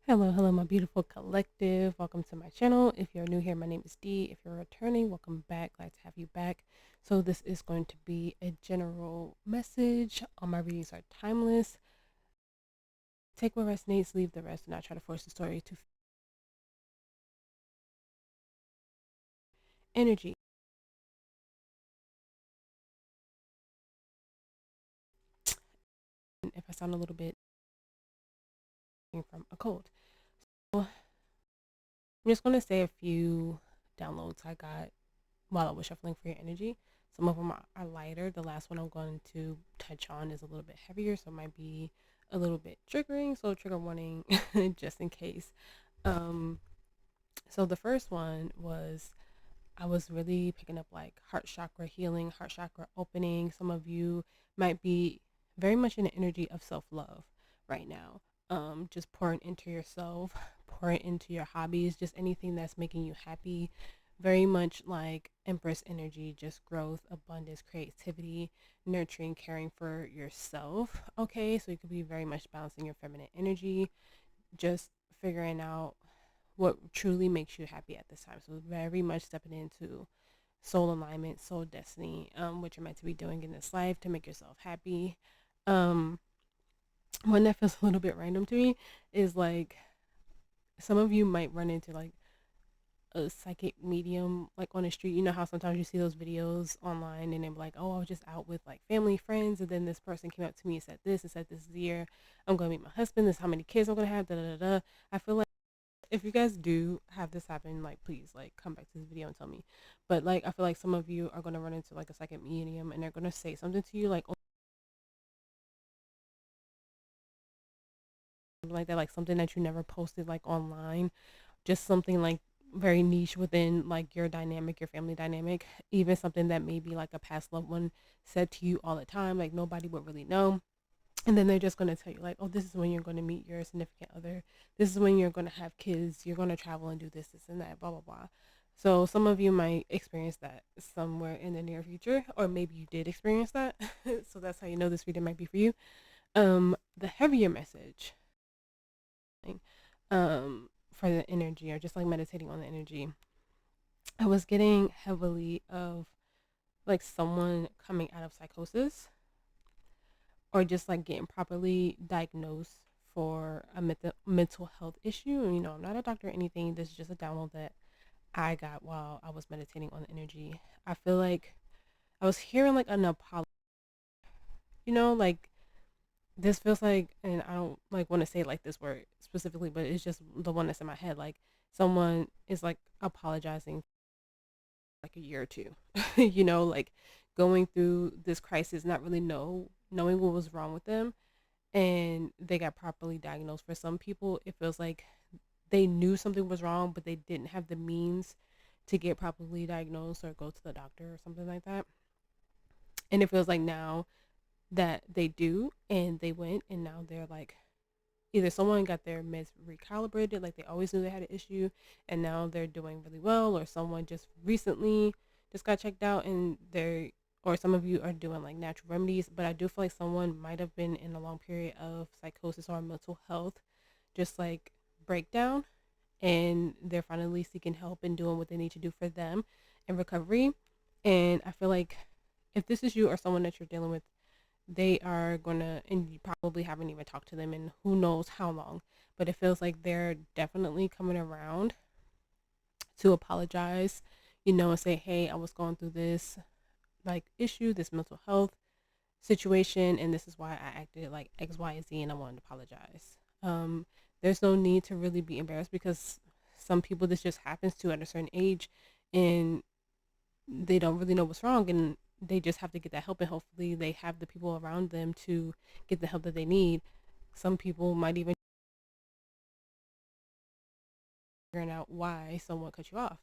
Hello, my beautiful collective. Welcome to my channel. If you're new here, my name is Dee. If you're returning, welcome back. Glad to have you back. So this is going to be a general message. All my readings are timeless. Take what resonates, leave the rest. Do not try to force the story to energy. And if I sound a little bit from a cold. So I'm just going to say a few downloads I got while I was shuffling for your energy. Some of them are lighter. The last one I'm going to touch on is a little bit heavier, so it might be a little bit triggering. So trigger warning, just in case. Um, so the first one was I was really picking up like heart chakra healing, heart chakra opening. Some of you might be very much in the energy of self love right now. Just pouring into yourself, pouring into your hobbies, just anything that's making you happy. Very much like Empress energy, just growth, abundance, creativity, nurturing, caring for yourself. Okay, so you could be very much balancing your feminine energy, just figuring out what truly makes you happy at this time. So very much stepping into soul alignment, soul destiny, what you're meant to be doing in this life to make yourself happy. Um, One that feels a little bit random to me is like some of you might run into like a psychic medium like on the street. You know how sometimes you see those videos online and they're like, oh, I was just out with like family, friends, and then this person came up to me and said this is the year I'm gonna meet my husband, this is how many kids I'm gonna have, da da da da. I feel like if you guys do have this happen, like please like come back to this video and tell me. But like I feel like some of you are gonna run into like a psychic medium and they're gonna say something to you like, oh, like that, like something that you never posted like online, just something like very niche within like your dynamic, your family dynamic, even something that maybe like a past loved one said to you all the time, like nobody would really know. And then they're just going to tell you like, oh, this is when you're going to meet your significant other, this is when you're going to have kids, you're going to travel and do this and that, blah blah blah. So some of you might experience that somewhere in the near future, or maybe you did experience that. So that's how you know this reading might be for you. The heavier message for the energy, or just like meditating on the energy, I was getting heavily of like someone coming out of psychosis, or just like getting properly diagnosed for a mental health issue. You know, I'm not a doctor or anything. This is just a download that I got while I was meditating on the energy. I feel like I was hearing like an apology, like this feels like, and I don't like want to say like this word specifically, but it's just the one that's in my head. Like someone is like apologizing like a year or two, like going through this crisis, not really knowing what was wrong with them, and they got properly diagnosed. For some people, it feels like they knew something was wrong, but they didn't have the means to get properly diagnosed or go to the doctor or something like that. And it feels like now that they do, and they went, and now they're like, either someone got their meds recalibrated, like they always knew they had an issue, and now they're doing really well, or someone just recently just got checked out and they're, or some of you are doing like natural remedies. But I do feel like someone might have been in a long period of psychosis or mental health, just like breakdown, and they're finally seeking help and doing what they need to do for them in recovery. And I feel like if this is you or someone that you're dealing with, they are gonna, and you probably haven't even talked to them in who knows how long, but it feels like they're definitely coming around to apologize, and say, hey, I was going through this like issue, this mental health situation, and this is why I acted like X, Y, and Z, and I wanted to apologize. There's no need to really be embarrassed, because some people this just happens to at a certain age, and they don't really know what's wrong, and they just have to get that help, and hopefully they have the people around them to get the help that they need. Some people might even figure out why someone cut you off,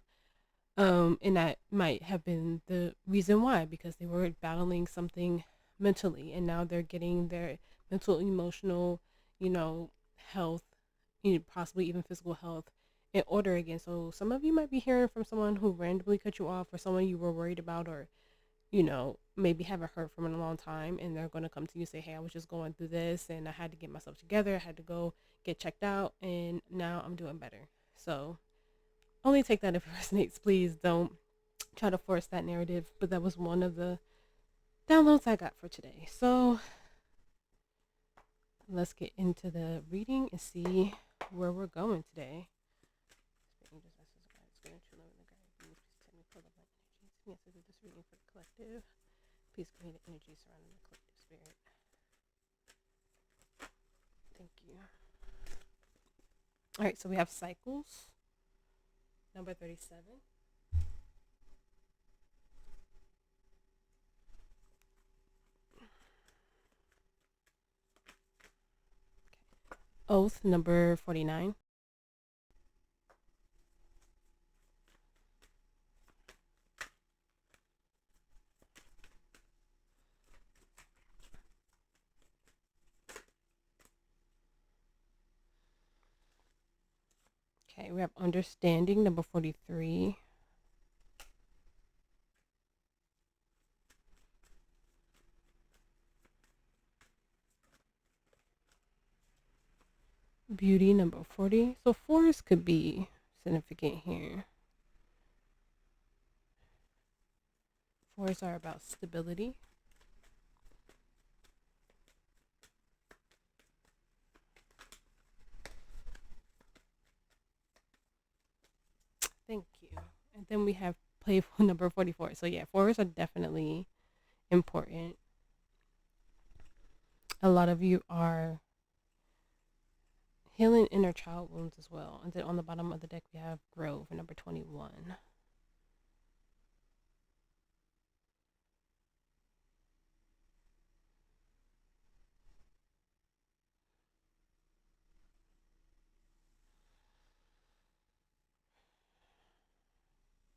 and that might have been the reason why, because they were battling something mentally, and now they're getting their mental, emotional, you know health, possibly even physical health in order again. So some of you might be hearing from someone who randomly cut you off, or someone you were worried about, or maybe haven't heard from in a long time, and they're going to come to you and say, hey, I was just going through this and I had to get myself together. I had to go get checked out, and now I'm doing better. So only take that if it resonates. Please don't try to force that narrative. But that was one of the downloads I got for today. So let's get into the reading and see where we're going today. This reading for the collective. Please create an energy surrounding the collective spirit. Thank you. All right, so we have cycles, number 37. Oath, number 49. Okay, we have understanding, number 43. Beauty, number 40. So fours could be significant here. Fours are about stability. Thank you. And then we have playful, number 44. So yeah, fours are definitely important. A lot of you are healing inner child wounds as well. And then on the bottom of the deck, we have Grove, number 21.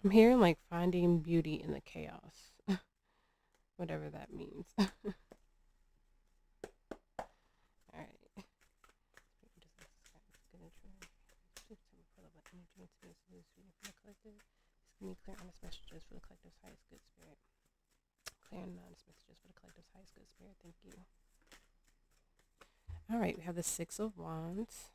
I'm hearing like finding beauty in the chaos, whatever that means. All right. Give me clear honest messages for the collective's highest good spirit. Clear and honest messages for the collective's highest good spirit. Thank you. All right, we have the Six of Wands.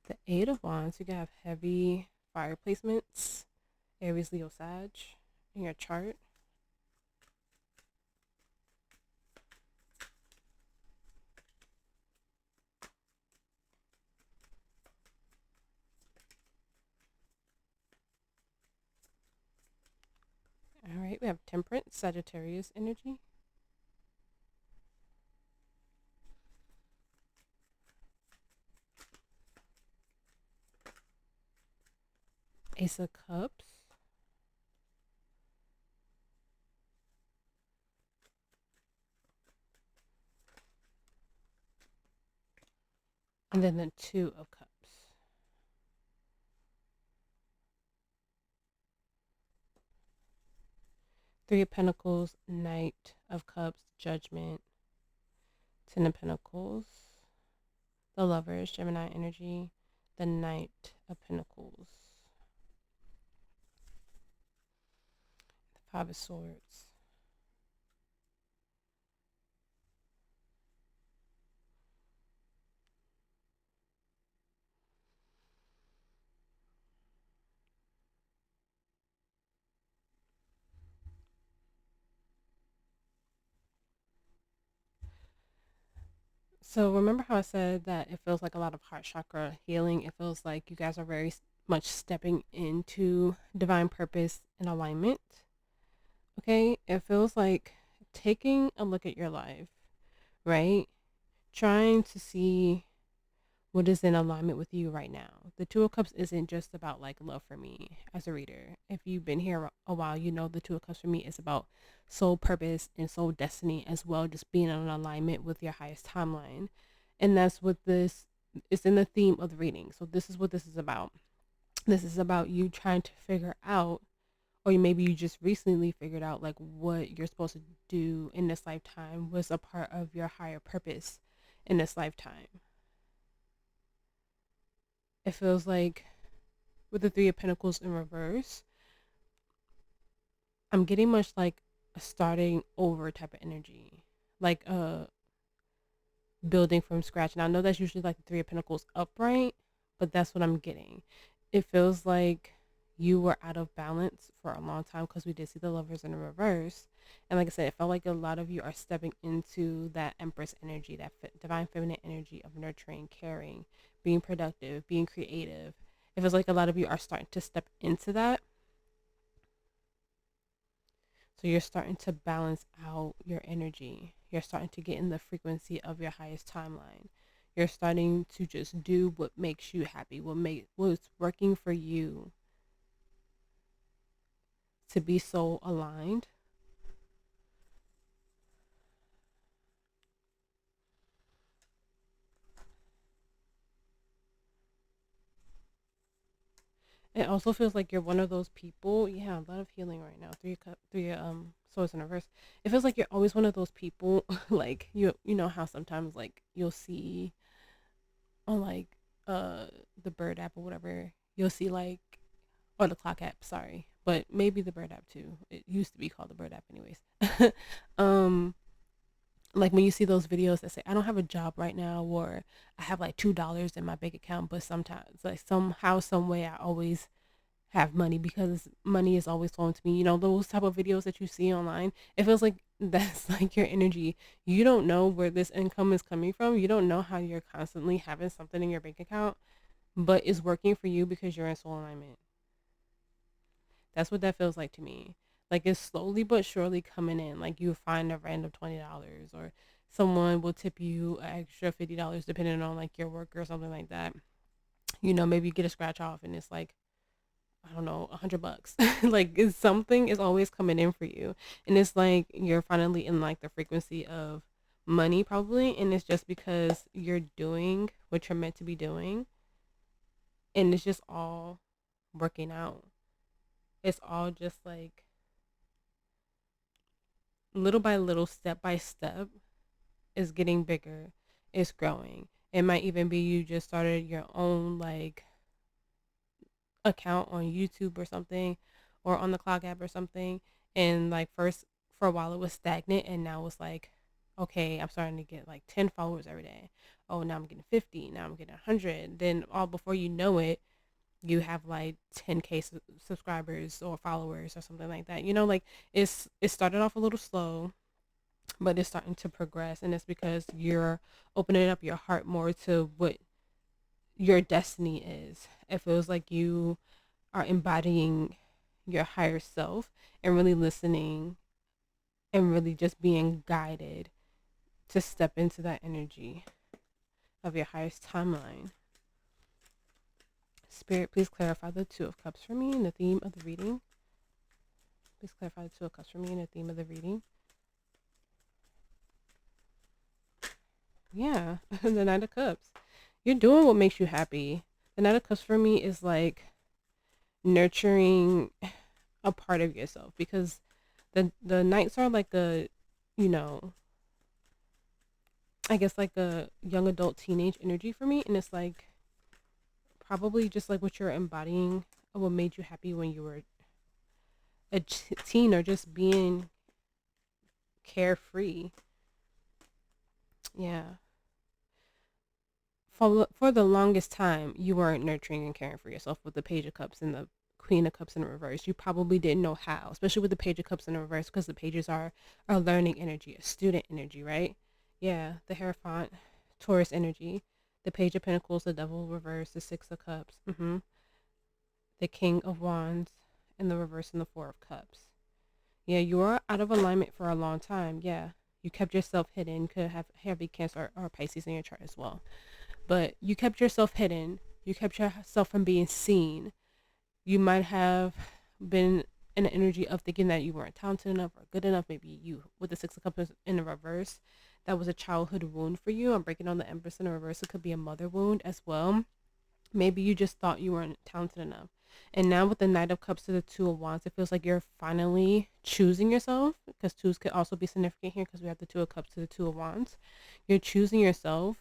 The Eight of Wands. You can have heavy fire placements, Aries, Leo, Sag in your chart. All right, we have Temperance, Sagittarius energy. Ace of Cups. And then the Two of Cups. Three of Pentacles, Knight of Cups, Judgment, Ten of Pentacles, the Lovers, Gemini energy, the Knight of Pentacles, the Five of Swords. So remember how I said that it feels like a lot of heart chakra healing? It feels like you guys are very much stepping into divine purpose and alignment. Okay, it feels like taking a look at your life, right? Trying to see what is in alignment with you right now. The Two of Cups isn't just about like love for me as a reader. If you've been here a while, you know the Two of Cups for me is about soul purpose and soul destiny as well, just being in alignment with your highest timeline. And that's what this is in the theme of the reading. So this is what this is about. This is about you trying to figure out, or maybe you just recently figured out like what you're supposed to do in this lifetime was a part of your higher purpose in this lifetime. It feels like with the Three of Pentacles in reverse, I'm getting much like a starting over type of energy, like building from scratch. And I know that's usually like the Three of Pentacles upright, but that's what I'm getting. It feels like you were out of balance for a long time because we did see the Lovers in the reverse. And like I said, it felt like a lot of you are stepping into that Empress energy, that divine feminine energy of nurturing, caring, being productive, being creative. It feels like a lot of you are starting to step into that. So you're starting to balance out your energy. You're starting to get in the frequency of your highest timeline. You're starting to just do what makes you happy, what's working for you, to be so aligned. It also feels like you're one of those people. Yeah, a lot of healing right now. Three swords in reverse. It feels like you're always one of those people. Like you know how sometimes like you'll see on like the bird app or whatever. You'll see like, or the clock app, sorry, but maybe the bird app too. It used to be called the bird app, anyways. um, like when you see those videos that say, "I don't have a job right now," or "I have like $2 in my bank account," but sometimes, like somehow, some way, I always have money because money is always flowing to me. You know, those type of videos that you see online. It feels like that's like your energy. You don't know where this income is coming from. You don't know how you're constantly having something in your bank account, but it's working for you because you're in soul alignment. That's what that feels like to me. Like it's slowly but surely coming in. Like you find a random $20, or someone will tip you an extra $50 depending on like your work or something like that. You know, maybe you get a scratch off and it's like, I don't know, $100. Like it's something is always coming in for you. And it's like you're finally in like the frequency of money probably, and it's just because you're doing what you're meant to be doing, and it's just all working out. It's all just like little by little, step by step, is getting bigger. It's growing. It might even be you just started your own like account on YouTube or something, or on the clock app or something, and like first for a while it was stagnant, and now it's like, okay, I'm starting to get like 10 followers every day. Oh, now I'm getting 50. Now I'm getting 100. Then all before you know it, you have like 10K subscribers or followers or something like that. You know, like it started off a little slow, but it's starting to progress, and it's because you're opening up your heart more to what your destiny is. It feels like you are embodying your higher self and really listening and really just being guided to step into that energy of your highest timeline. Spirit, please clarify the Two of Cups for me in the theme of the reading. Please clarify the Two of Cups for me in the theme of the reading. Yeah, the Knight of Cups. You're doing what makes you happy. The Knight of Cups for me is like nurturing a part of yourself, because the Knights are like a, you know, I guess like a young adult teenage energy for me, and it's like probably just like what you're embodying of what made you happy when you were a teen, or just being carefree. Yeah. For the longest time, you weren't nurturing and caring for yourself with the Page of Cups and the Queen of Cups in reverse. You probably didn't know how, especially with the Page of Cups in reverse, because the pages are a learning energy, a student energy, right? Yeah, the Hierophant, Taurus energy, the Page of Pentacles, the Devil reverse, the Six of Cups, the King of Wands, and the reverse and the Four of Cups. Yeah, you were out of alignment for a long time. Yeah, you kept yourself hidden. Could have heavy Cancer or Pisces in your chart as well, but you kept yourself hidden. You kept yourself from being seen. You might have been in the energy of thinking that you weren't talented enough or good enough. Maybe you, with the Six of Cups in the reverse, that was a childhood wound for you. I'm breaking on the Empress in the reverse. It could be a mother wound as well. Maybe you just thought you weren't talented enough. And now with the Knight of Cups to the Two of Wands, it feels like you're finally choosing yourself, because twos could also be significant here because we have the Two of Cups to the Two of Wands. You're choosing yourself.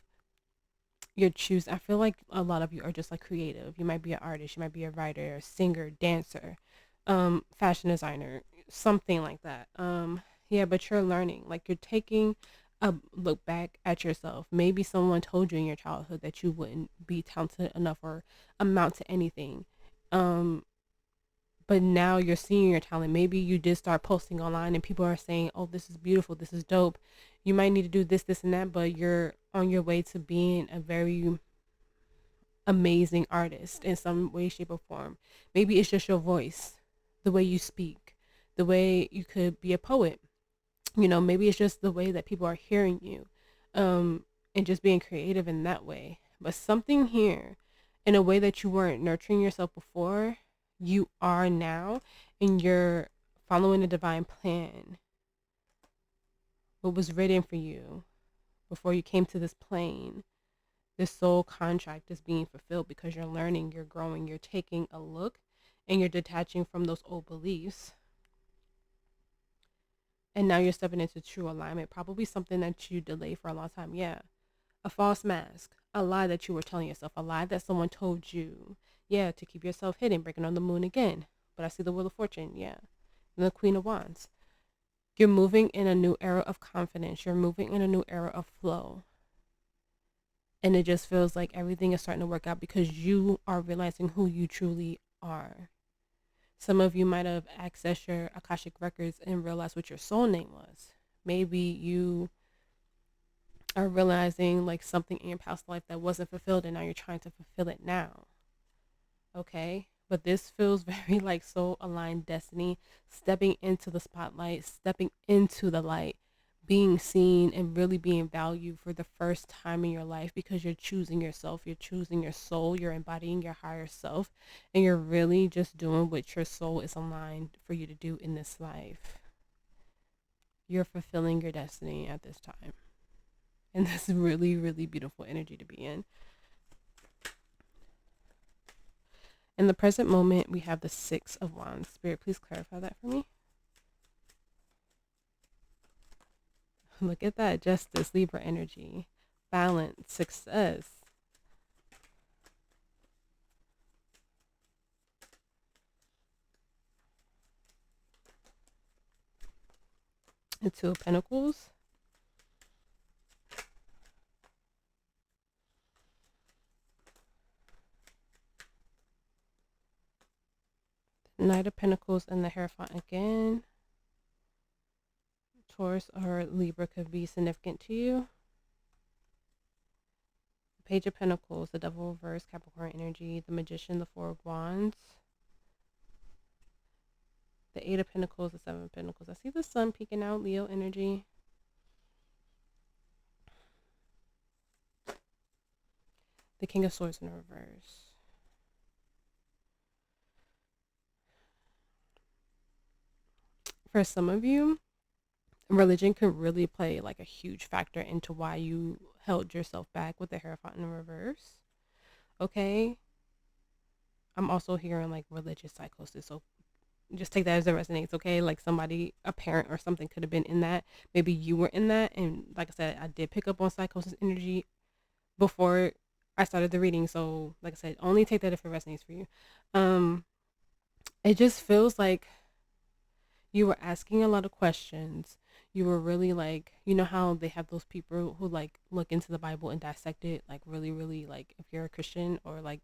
I feel like a lot of you are just like creative. You might be an artist, you might be a writer, a singer, dancer, fashion designer, something like that. Yeah, but you're learning. Like, you're taking a look back at yourself. Maybe someone told you in your childhood that you wouldn't be talented enough or amount to anything. Um, but now you're seeing your talent. Maybe you did start posting online and people are saying, "Oh, this is beautiful. This is dope. You might need to do this, this, and that," but you're on your way to being a very amazing artist in some way, shape, or form. Maybe it's just your voice, the way you speak, the way you could be a poet. Maybe it's just the way that people are hearing you, and just being creative in that way. But something here, in a way that you weren't nurturing yourself before, you are now, and you're following a divine plan. What was written for you before you came to this plane, this soul contract is being fulfilled because you're learning, you're growing, you're taking a look, and you're detaching from those old beliefs. And now you're stepping into true alignment. Probably something that you delayed for a long time. Yeah. A false mask, a lie that you were telling yourself, a lie that someone told you. Yeah, to keep yourself hidden, breaking on the moon again. But I see the Wheel of Fortune. Yeah. And the Queen of Wands. You're moving in a new era of confidence. You're moving in a new era of flow. And it just feels like everything is starting to work out because you are realizing who you truly are. Some of you might have accessed your Akashic records and realized what your soul name was. Maybe you are realizing like something in your past life that wasn't fulfilled and now you're trying to fulfill it now. Okay? But this feels very like soul aligned destiny, stepping into the spotlight, stepping into the light, being seen and really being valued for the first time in your life because you're choosing yourself, you're choosing your soul, you're embodying your higher self, and you're really just doing what your soul is aligned for you to do in this life. You're fulfilling your destiny at this time. And that's really, really beautiful energy to be in. In the present moment, we have the Six of Wands. Spirit, please clarify that for me. Look at that. Justice, Libra energy, balance, success. The Two of Pentacles. The Knight of Pentacles and the Hierophant again. Taurus or Libra could be significant to you. The Page of Pentacles, the Devil reverse, Capricorn energy, the Magician, the Four of Wands. The Eight of Pentacles, the Seven of Pentacles. I see the Sun peeking out, Leo energy. The King of Swords in reverse. For some of you, religion could really play like a huge factor into why you held yourself back with the Hierophant in reverse. Okay. I'm also hearing like religious psychosis. So just take that as it resonates, okay? Like somebody, a parent or something could have been in that. Maybe you were in that. And like I said, I did pick up on psychosis energy before I started the reading. So like I said, only take that if it resonates for you. It just feels like you were asking a lot of questions. You were really like, you know how they have those people who like look into the Bible and dissect it, like really, really like if you're a Christian or like,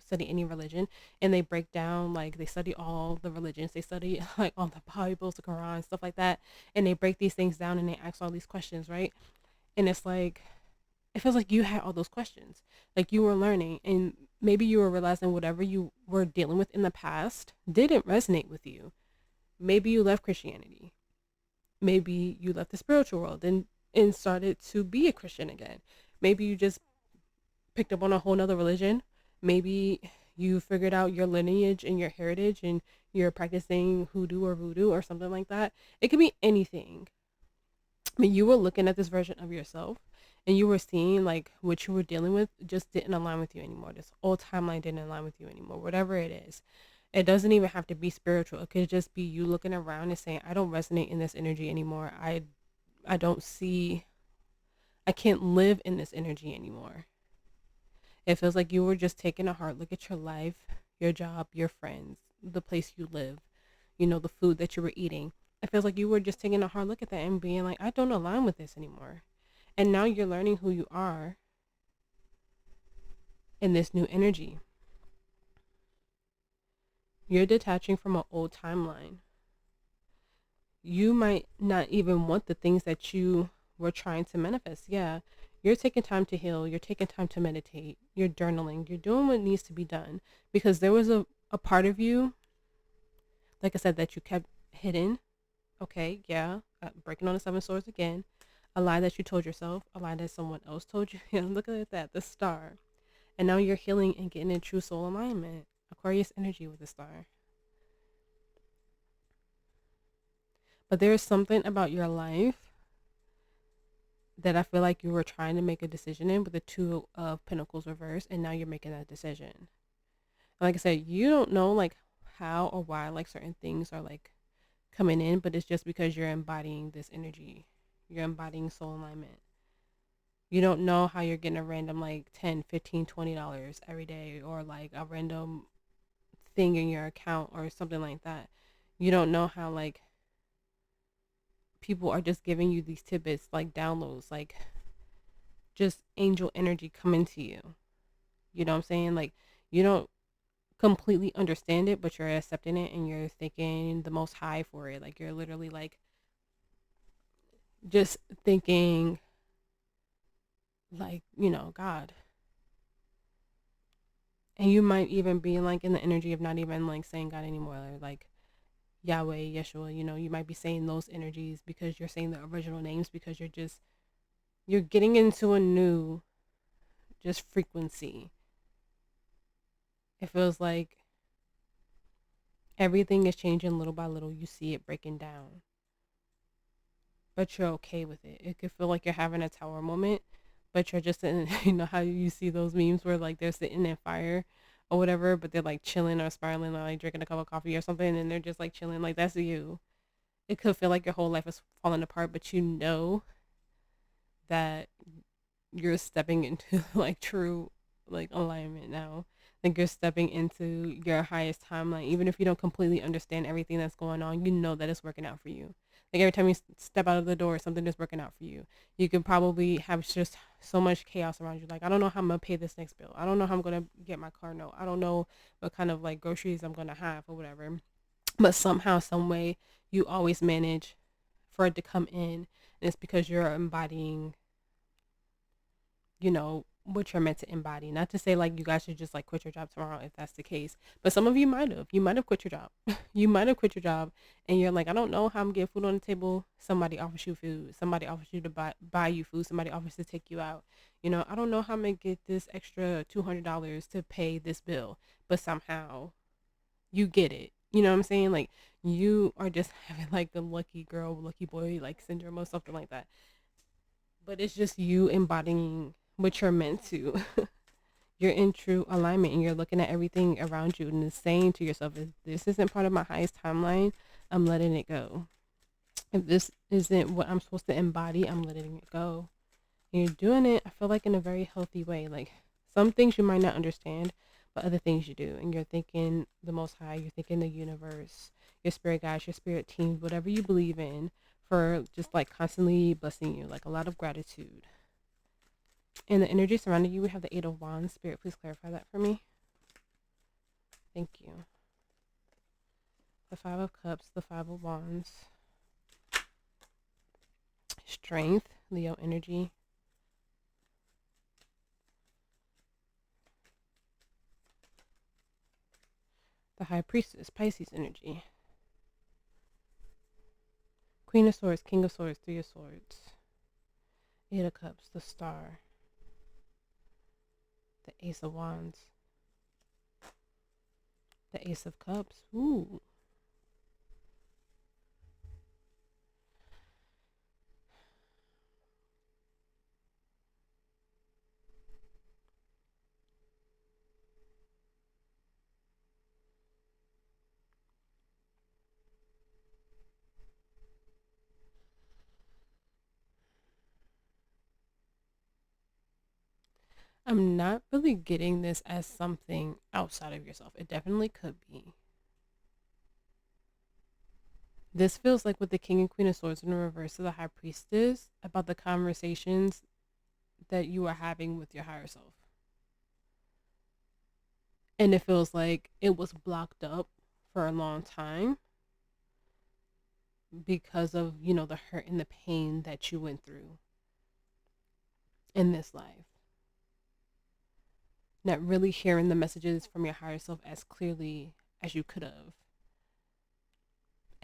study any religion, and they break down, like they study all the religions, they study like all the Bibles, the Quran, stuff like that, and they break these things down and they ask all these questions, right? And it's like, it feels like you had all those questions, like you were learning, and maybe you were realizing whatever you were dealing with in the past didn't resonate with you. Maybe you left Christianity. Maybe you left the spiritual world and started to be a Christian again. Maybe you just picked up on a whole nother religion. Maybe you figured out your lineage and your heritage and you're practicing hoodoo or voodoo or something like that. It could be anything. I mean, you were looking at this version of yourself and you were seeing like what you were dealing with just didn't align with you anymore. This old timeline didn't align with you anymore, whatever it is. It doesn't even have to be spiritual. It could just be you looking around and saying, I don't resonate in this energy anymore. I don't see, I can't live in this energy anymore. It feels like you were just taking a hard look at your life, your job, your friends, the place you live, the food that you were eating. It feels like you were just taking a hard look at that and being like, I don't align with this anymore. And now you're learning who you are in this new energy. You're detaching from an old timeline. You might not even want the things that you were trying to manifest. Yeah, you're taking time to heal. You're taking time to meditate. You're journaling. You're doing what needs to be done because there was a part of you, like I said, that you kept hidden. Okay, yeah, breaking on the seven swords again. A lie that you told yourself, a lie that someone else told you. Yeah, look at that, the star. And now you're healing and getting in true soul alignment. Aquarius energy with the star. But there's something about your life that I feel like you were trying to make a decision in with the two of pentacles reversed, and now you're making that decision. Like I said, you don't know like how or why like certain things are like coming in, but it's just because you're embodying this energy. You're embodying soul alignment. You don't know how you're getting a random like 10, 15, $20 every day, or like a random thing in your account or something like that. You don't know how like people are just giving you these tidbits, like downloads, like just angel energy coming to you. You know what I'm saying? Like you don't completely understand it, but you're accepting it and you're thanking the most high for it. Like you're literally like just thinking like, God. And you might even be like in the energy of not even like saying God anymore, or like Yahweh, Yeshua, you might be saying those energies because you're saying the original names because you're getting into a new just frequency. It feels like everything is changing little by little. You see it breaking down, but you're okay with it. It could feel like you're having a tower moment, but you're just in, how you see those memes where like they're sitting in fire or whatever, but they're like chilling or spiraling or like drinking a cup of coffee or something, and they're just like chilling. Like that's you. It could feel like your whole life is falling apart, but you know that you're stepping into like true like alignment now. Like you're stepping into your highest timeline. Even if you don't completely understand everything that's going on, you know that it's working out for you. Like every time you step out of the door, something is working out for you. You could probably have just so much chaos around you. Like, I don't know how I'm going to pay this next bill. I don't know how I'm going to get my car note. I don't know what kind of like groceries I'm going to have or whatever. But somehow, some way, you always manage for it to come in. And it's because you're embodying what you're meant to embody. Not to say like you guys should just like quit your job tomorrow if that's the case. But some of you might have. You might have quit your job. You might have quit your job and you're like, I don't know how I'm getting food on the table. Somebody offers you food. Somebody offers you to buy you food. Somebody offers to take you out. I don't know how I'm gonna get this extra $200 to pay this bill. But somehow you get it. You know what I'm saying? Like you are just having like the lucky girl, lucky boy like syndrome or something like that. But it's just you embodying what you're meant to. You're in true alignment and you're looking at everything around you and saying to yourself, if this isn't part of my highest timeline, I'm letting it go. If this isn't what I'm supposed to embody, I'm letting it go. And you're doing it, I feel like, in a very healthy way. Like some things you might not understand, but other things you do. And you're thanking the Most High, you're thanking the universe, your spirit guides, your spirit teams, whatever you believe in, for just like constantly blessing you. Like a lot of gratitude. In the energy surrounding you, we have the Eight of Wands. Spirit, please clarify that for me. Thank you. The Five of Cups, the Five of Wands. Strength, Leo energy. The High Priestess, Pisces energy. Queen of Swords, King of Swords, Three of Swords. Eight of Cups, the Star. The Ace of Wands. The Ace of Cups. Ooh. I'm not really getting this as something outside of yourself. It definitely could be. This feels like with the King and Queen of Swords in the reverse of the High Priestess about the conversations that you are having with your higher self. And it feels like it was blocked up for a long time because of, you know, the hurt and the pain that you went through in this life. Not really hearing the messages from your higher self as clearly as you could have.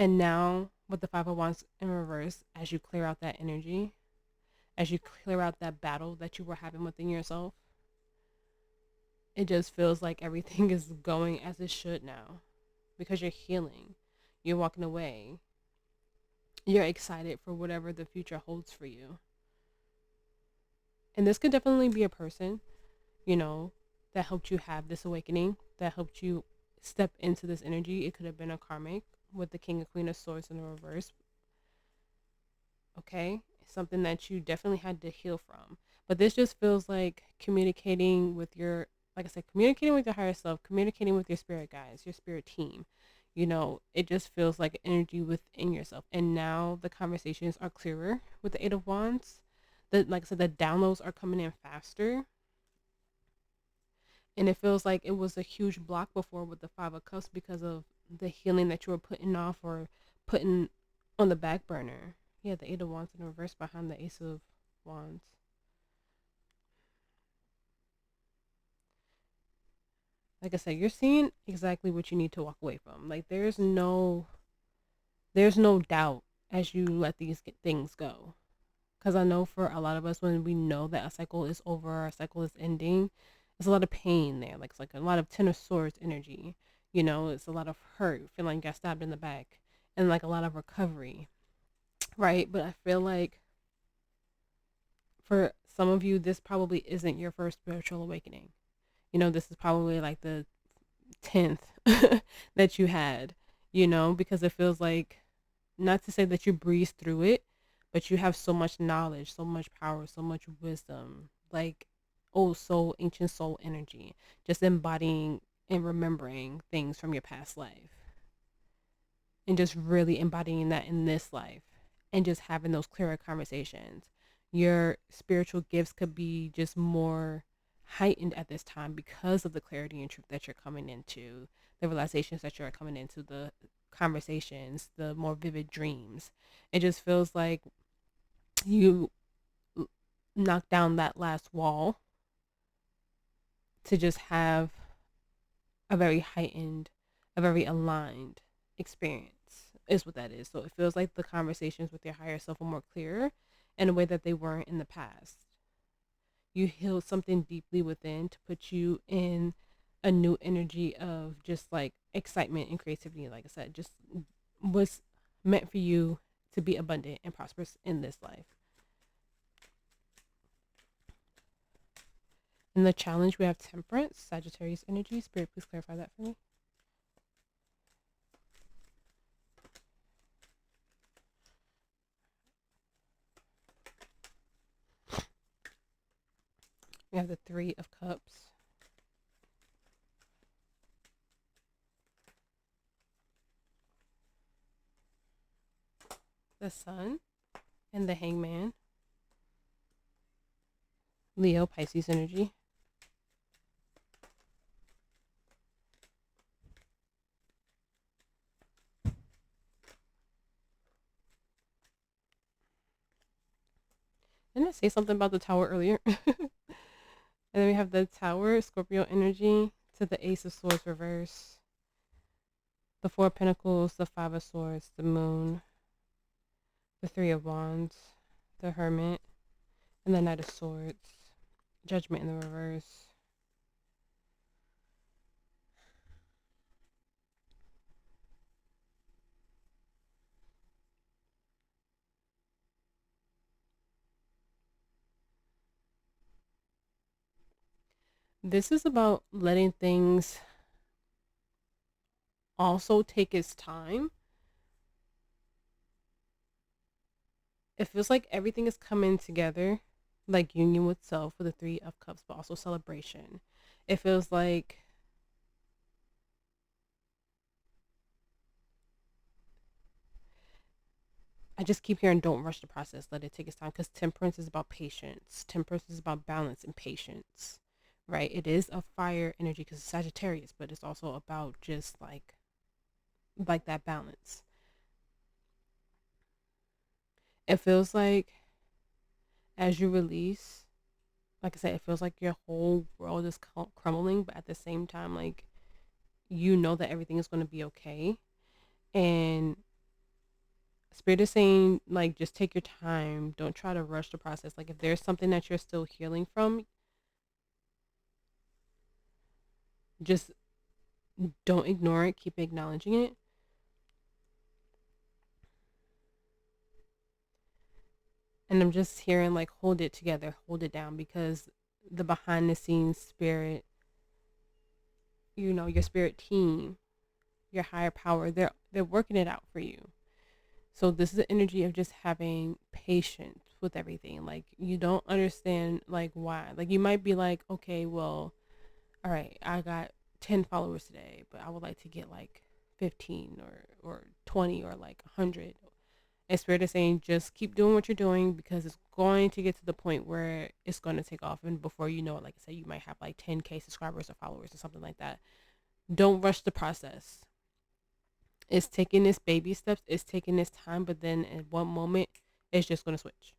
And now with the Five of Wands in reverse, as you clear out that energy, as you clear out that battle that you were having within yourself, it just feels like everything is going as it should now because you're healing. You're walking away. You're excited for whatever the future holds for you. And this could definitely be a person, you know, that helped you have this awakening, that helped you step into this energy. It could have been a karmic with the King and Queen of Swords in the reverse. Okay? Something that you definitely had to heal from. But this just feels like communicating with your, like I said, communicating with your higher self, communicating with your spirit guides, your spirit team. You know, it just feels like energy within yourself. And now the conversations are clearer with the Eight of Wands. Like I said, the downloads are coming in faster. And it feels like it was a huge block before with the Five of Cups because of the healing that you were putting off or putting on the back burner. Yeah, the Eight of Wands in reverse behind the Ace of Wands. Like I said, you're seeing exactly what you need to walk away from. Like there's no doubt as you let these things go. Because I know for a lot of us, when we know that a cycle is over, a cycle is ending, there's a lot of pain there. Like it's like a lot of Ten of Swords energy. You know, it's a lot of hurt, feeling like you got stabbed in the back, and like a lot of recovery, right? But I feel like for some of you, this probably isn't your first spiritual awakening. You know, this is probably like the 10th that you had, you know, because it feels like, not to say that you breeze through it, but you have so much knowledge, so much power, so much wisdom, like old soul, ancient soul energy, just embodying and remembering things from your past life and just really embodying that in this life and just having those clearer conversations. Your spiritual gifts could be just more heightened at this time because of the clarity and truth that you're coming into, the realizations that you're coming into, the conversations, the more vivid dreams. It just feels like you knock down that last wall to just have a very heightened, a very aligned experience is what that is. So it feels like the conversations with your higher self are more clear in a way that they weren't in the past. You healed something deeply within to put you in a new energy of just like excitement and creativity. Like I said, just was meant for you to be abundant and prosperous in this life. In the challenge, we have Temperance, Sagittarius energy. Spirit, please clarify that for me. We have the Three of Cups. The Sun and the Hangman. Leo, Pisces energy. Didn't I say something about the Tower earlier? And then we have the Tower, Scorpio energy, to the Ace of Swords reverse. The Four of Pentacles, the Five of Swords, the Moon, the Three of Wands, the Hermit, and the Knight of Swords. Judgment in the reverse. This is about letting things also take its time. It feels like everything is coming together, like union with self with the Three of Cups, but also celebration. It feels like I just keep hearing don't rush the process, let it take its time, because temperance is about patience. Temperance is about balance and patience, right? It is a fire energy because it's Sagittarius, but it's also about just like that balance. It feels like as you release, like I said, it feels like your whole world is crumbling, but at the same time, like you know that everything is going to be okay. And Spirit is saying, like, just take your time. Don't try to rush the process. Like, if there's something that you're still healing from, just don't ignore it. Keep acknowledging it. And I'm just hearing, like, hold it together, hold it down, because the behind the scenes spirit, your spirit team, your higher power, they're working it out for you. So this is the energy of just having patience with everything. Like you don't understand like why. Like you might be like, okay, well, all right, I got 10 followers today, but I would like to get like 15 or 20 or like 100. And Spirit is saying just keep doing what you're doing because it's going to get to the point where it's going to take off. And before you know it, like I said, you might have like 10K subscribers or followers or something like that. Don't rush the process. It's taking this baby steps, it's taking this time, but then at one moment, it's just going to switch.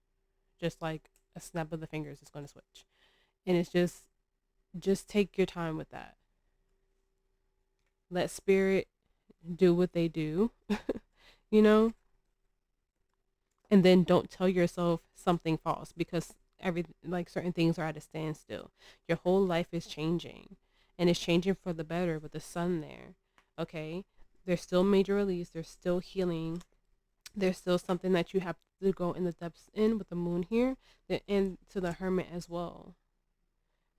Just like a snap of the fingers, it's going to switch. And it's just take your time with that. Let spirit do what they do, you know? And then don't tell yourself something false because certain things are at a standstill. Your whole life is changing and it's changing for the better with the sun there. Okay? There's still major release, there's still healing, there's still something that you have to go in the depths in with the moon here, and to the hermit as well.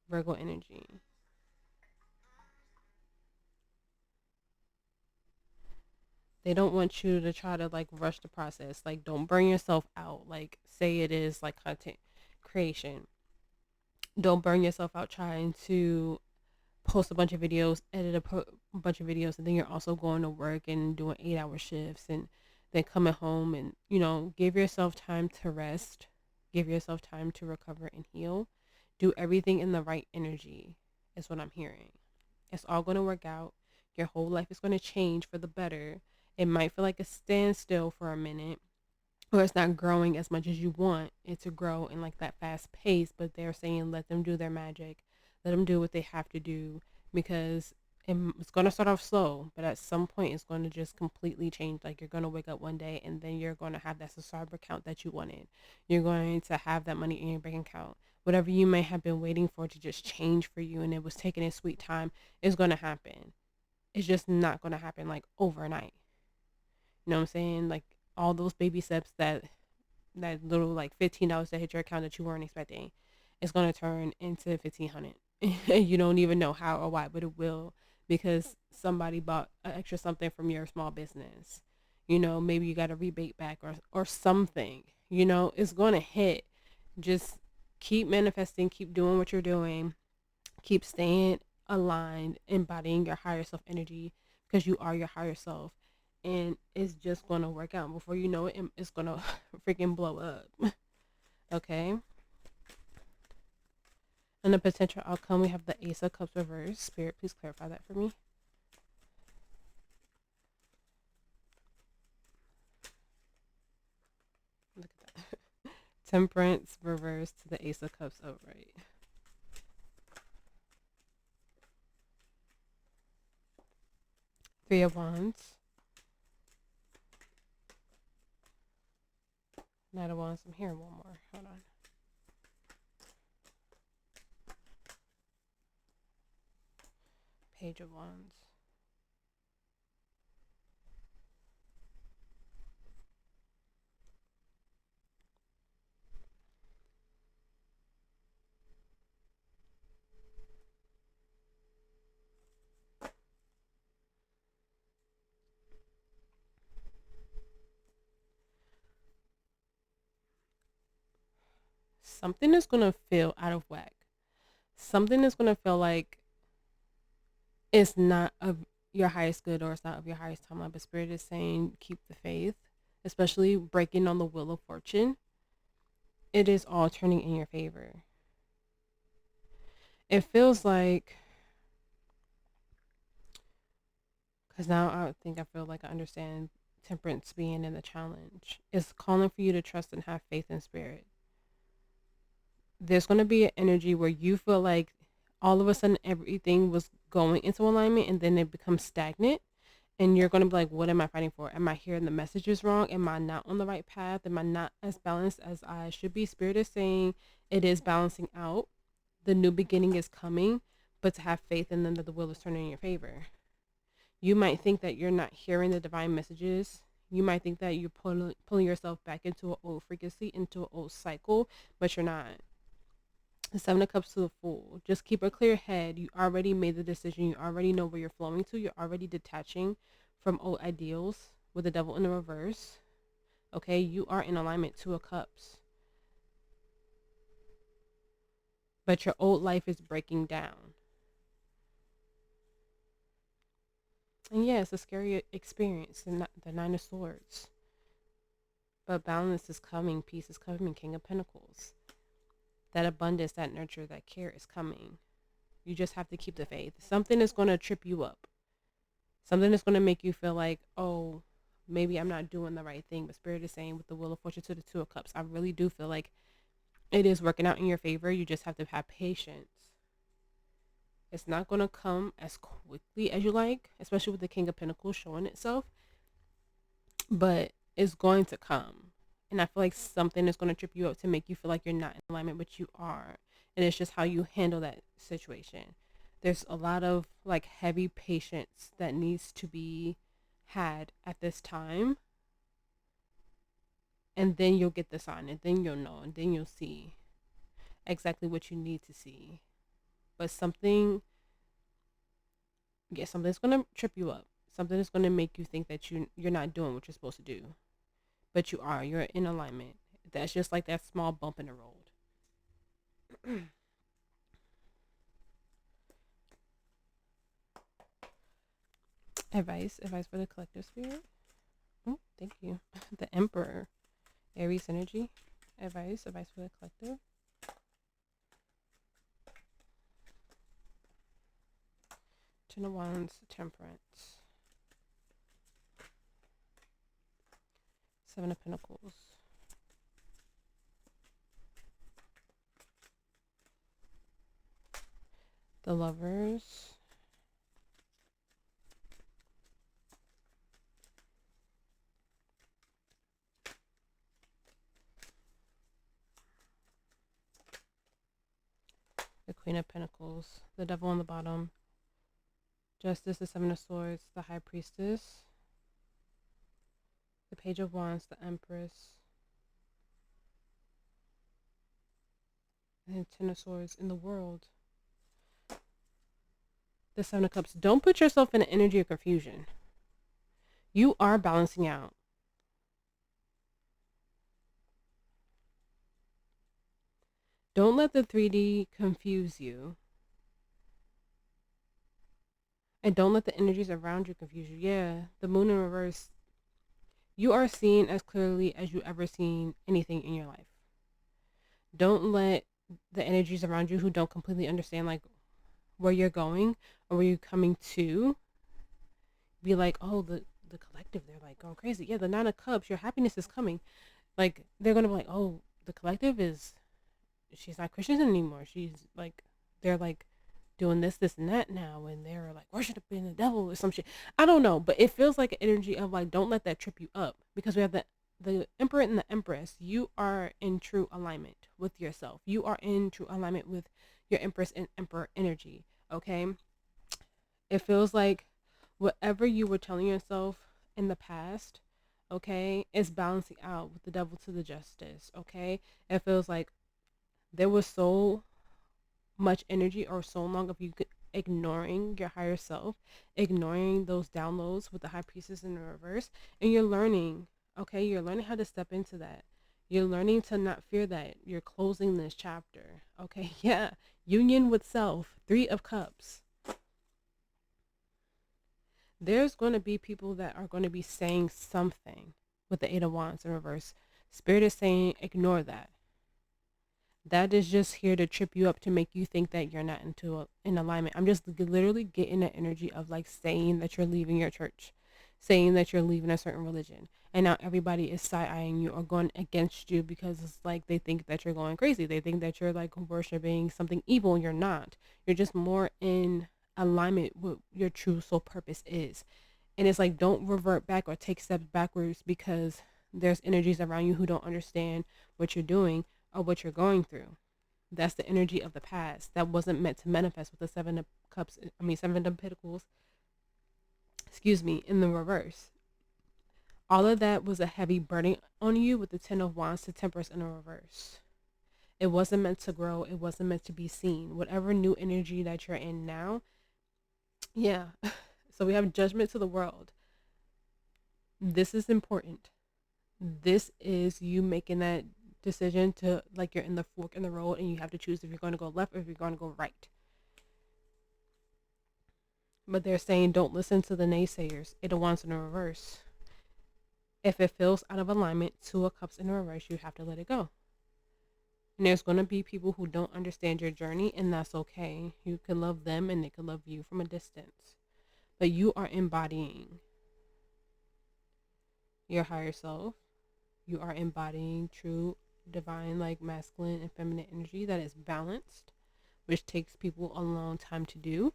Virgo energy. They don't want you to try to like rush the process. Like don't burn yourself out. Like say it is like content creation. Don't burn yourself out trying to post a bunch of videos, edit a bunch of videos, and then you're also going to work and doing 8-hour shifts and then coming home and, give yourself time to rest, give yourself time to recover and heal. Do everything in the right energy, is what I'm hearing. It's all going to work out. Your whole life is going to change for the better. It might feel like a standstill for a minute, or it's not growing as much as you want it to grow in like that fast pace, but they're saying let them do their magic, let them do what they have to do, because it's going to start off slow, but at some point it's going to just completely change. Like you're going to wake up one day and then you're going to have that subscriber count that you wanted. You're going to have that money in your bank account. Whatever you may have been waiting for to just change for you and it was taking its sweet time is going to happen. It's just not going to happen like overnight. You know what I'm saying? Like all those baby steps, that little like $15 that hit your account that you weren't expecting, it's gonna turn into 1,500. You don't even know how or why, but it will, because somebody bought an extra something from your small business. Maybe you got a rebate back or something. It's gonna hit. Just keep manifesting, keep doing what you're doing, keep staying aligned, embodying your higher self energy because you are your higher self. And it's just going to work out. Before you know it, it's going to freaking blow up. Okay? And the potential outcome, we have the Ace of Cups reversed. Spirit, please clarify that for me. Look at that. Temperance reversed to the Ace of Cups upright. Three of Wands. Knight of Wands. I'm hearing one more. Hold on. Page of Wands. Something is going to feel out of whack. Something is going to feel like it's not of your highest good or it's not of your highest timeline. But Spirit is saying keep the faith, especially breaking on the wheel of fortune, it is all turning in your favor. It feels like, because now I feel like I understand temperance being in the challenge. It's calling for you to trust and have faith in spirit. There's going to be an energy where you feel like all of a sudden everything was going into alignment and then it becomes stagnant. And you're going to be like, what am I fighting for? Am I hearing the messages wrong? Am I not on the right path? Am I not as balanced as I should be? Spirit is saying it is balancing out. The new beginning is coming, but to have faith in them that the will is turning in your favor. You might think that you're not hearing the divine messages. You might think that you're pulling yourself back into an old frequency, into an old cycle, but you're not. The Seven of Cups to the Fool. Just keep a clear head. You already made the decision. You already know where you're flowing to. You're already detaching from old ideals with the Devil in the reverse. Okay, you are in alignment. Two of Cups. But your old life is breaking down. And yeah, it's a scary experience. The Nine of Swords. But balance is coming. Peace is coming. King of Pentacles. That abundance, that nurture, that care is coming. You just have to keep the faith. Something is going to trip you up. Something is going to make you feel like, oh, maybe I'm not doing the right thing. But Spirit is saying with the Wheel of Fortune to the Two of Cups, I really do feel like it is working out in your favor. You just have to have patience. It's not going to come as quickly as you like, especially with the King of Pentacles showing itself. But it's going to come. And I feel like something is going to trip you up to make you feel like you're not in alignment, but you are. And it's just how you handle that situation. There's a lot of like heavy patience that needs to be had at this time. And then you'll get the sign, and then you'll know, and then you'll see exactly what you need to see. But something's going to trip you up. Something is going to make you think that you're not doing what you're supposed to do. But you are. You're in alignment. That's just like that small bump in the road. Advice for the collective spirit. Oh, thank you. The Emperor. Aries energy. Advice for the collective. Ten of Wands, Temperance. Seven of Pentacles. The Lovers. The Queen of Pentacles. The Devil on the bottom. Justice, the Seven of Swords, the High Priestess. The Page of Wands, the Empress. And Ten of Swords in the World. The Seven of Cups. Don't put yourself in an energy of confusion. You are balancing out. Don't let the 3D confuse you. And don't let the energies around you confuse you. Yeah, the Moon in reverse. You are seen as clearly as you ever seen anything in your life. Don't let the energies around you who don't completely understand like where you're going or where you're coming to be like, oh, the collective, they're like going crazy. Yeah, the Nine of Cups, your happiness is coming. Like, they're going to be like, oh, the collective she's not Christian anymore. She's like, they're like doing this, and that now. And they're like worshiping the devil or some shit. I don't know. But it feels like an energy of like, don't let that trip you up. Because we have the Emperor and the Empress. You are in true alignment with yourself. You are in true alignment with your Empress and Emperor energy. Okay. It feels like whatever you were telling yourself in the past, okay, is balancing out with the Devil to the Justice. Okay. It feels like there was so much energy or so long of you ignoring your higher self, ignoring those downloads with the High Priestess in the reverse, and you're learning, okay, you're learning how to step into that. You're learning to not fear that. You're closing this chapter, okay? Yeah, union with self, Three of Cups. There's going to be people that are going to be saying something, with the Eight of Wands in reverse. Spirit is saying ignore that. That is just here to trip you up, to make you think that you're not in alignment. I'm just literally getting the energy of like saying that you're leaving your church, saying that you're leaving a certain religion, and now everybody is side-eyeing you or going against you because it's like they think that you're going crazy. They think that you're like worshiping something evil. You're not. You're just more in alignment with your true soul purpose is. And it's like, don't revert back or take steps backwards because there's energies around you who don't understand what you're doing or what you're going through. That's the energy of the past that wasn't meant to manifest with the Seven of Pentacles, in the reverse. All of that was a heavy burden on you with the Ten of Wands to Temperance in the reverse. It wasn't meant to grow. It wasn't meant to be seen. Whatever new energy that you're in now, yeah. So we have Judgment to the world. This is important. This is you making that decision to, like, you're in the fork in the road and you have to choose if you're going to go left or if you're going to go right. But they're saying don't listen to the naysayers. It wants in the reverse. If it feels out of alignment, Two of Cups in the reverse, you have to let it go. And there's going to be people who don't understand your journey, and that's okay. You can love them and they can love you from a distance. But you are embodying your higher self. You are embodying true divine, like masculine and feminine energy that is balanced, which takes people a long time to do.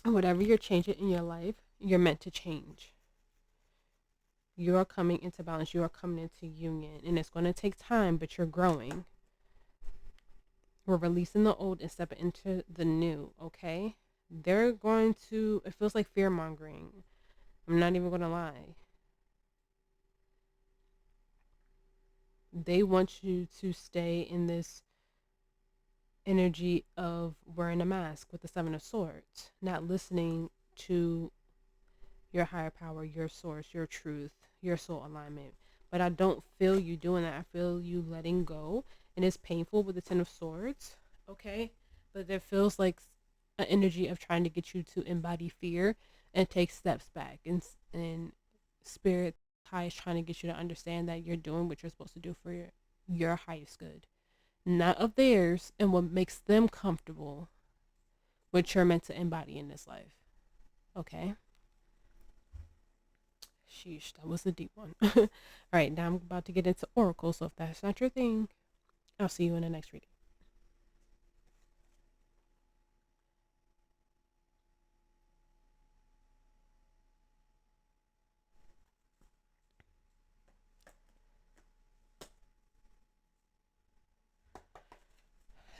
And whatever you're changing in your life, you're meant to change. You're coming into balance. You are coming into union. And it's going to take time, but you're growing. We're releasing the old and stepping into the new, okay? They're going to, it feels like fear mongering. I'm not even going to lie. They want you to stay in this energy of wearing a mask with the Seven of Swords, not listening to your higher power, your source, your truth, your soul alignment. But I don't feel you doing that. I feel you letting go, and it's painful with the Ten of Swords, okay? But there feels like an energy of trying to get you to embody fear and take steps back, and spirit high is trying to get you to understand that you're doing what you're supposed to do for your highest good, not of theirs, and what makes them comfortable, what you're meant to embody in this life. Okay? Sheesh, that was a deep one. All right, now I'm about to get into Oracle, so if that's not your thing, I'll see you in the next reading.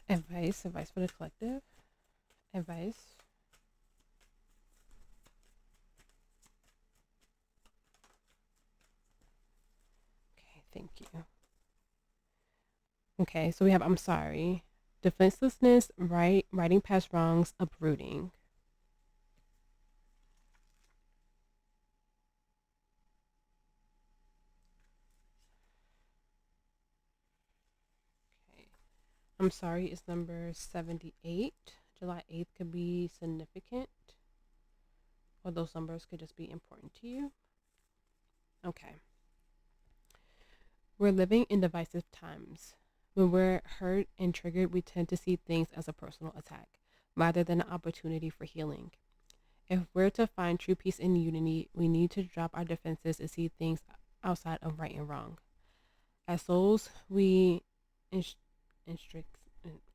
Advice for the collective. Advice. Okay, thank you. Okay, so we have I'm sorry, defenselessness, righting past wrongs, uprooting. Okay, I'm sorry is number 78. July 8th could be significant, or those numbers could just be important to you. Okay. We're living in divisive times. When we're hurt and triggered, we tend to see things as a personal attack rather than an opportunity for healing. If we're to find true peace and unity, we need to drop our defenses and see things outside of right and wrong. As souls, we I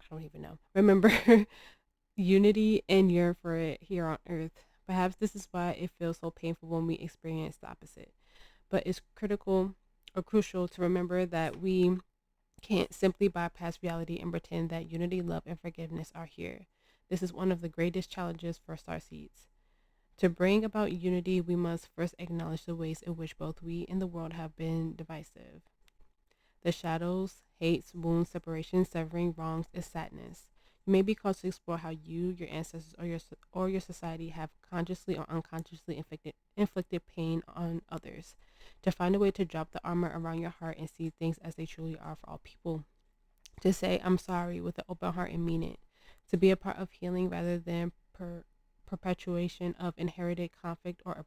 don't even know. Remember unity and yearn for it here on earth. Perhaps this is why it feels so painful when we experience the opposite. But it's crucial to remember that we can't simply bypass reality and pretend that unity, love, and forgiveness are here. This is one of the greatest challenges for starseeds. To bring about unity, we must first acknowledge the ways in which both we and the world have been divisive. The shadows, hates, wounds, separation, severing, wrongs, and sadness. You may be called to explore how you, your ancestors, or your society have consciously or unconsciously inflicted pain on others. To find a way to drop the armor around your heart and see things as they truly are for all people. To say I'm sorry with an open heart and mean it. To be a part of healing rather than perpetuation of inherited conflict or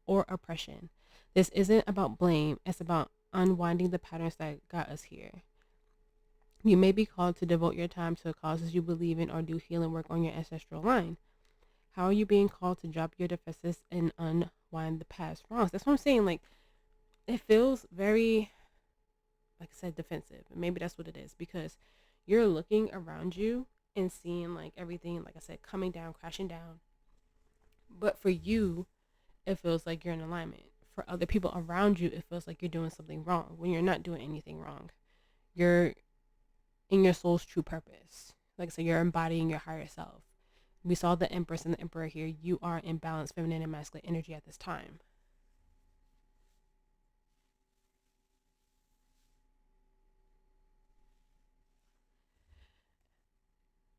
or oppression. This isn't about blame, it's about unwinding the patterns that got us here. You may be called to devote your time to causes you believe in or do healing work on your ancestral line. How are you being called to drop your defenses and unwind the past wrongs? That's what I'm saying. Like, it feels very, like I said, defensive. And maybe that's what it is, because you're looking around you and seeing like everything, like I said, coming down, crashing down. But for you, it feels like you're in alignment. For other people around you, it feels like you're doing something wrong when you're not doing anything wrong. You're in your soul's true purpose. Like I said, you're embodying your higher self. We saw the Empress and the Emperor here. You are in balance, feminine and masculine energy at this time.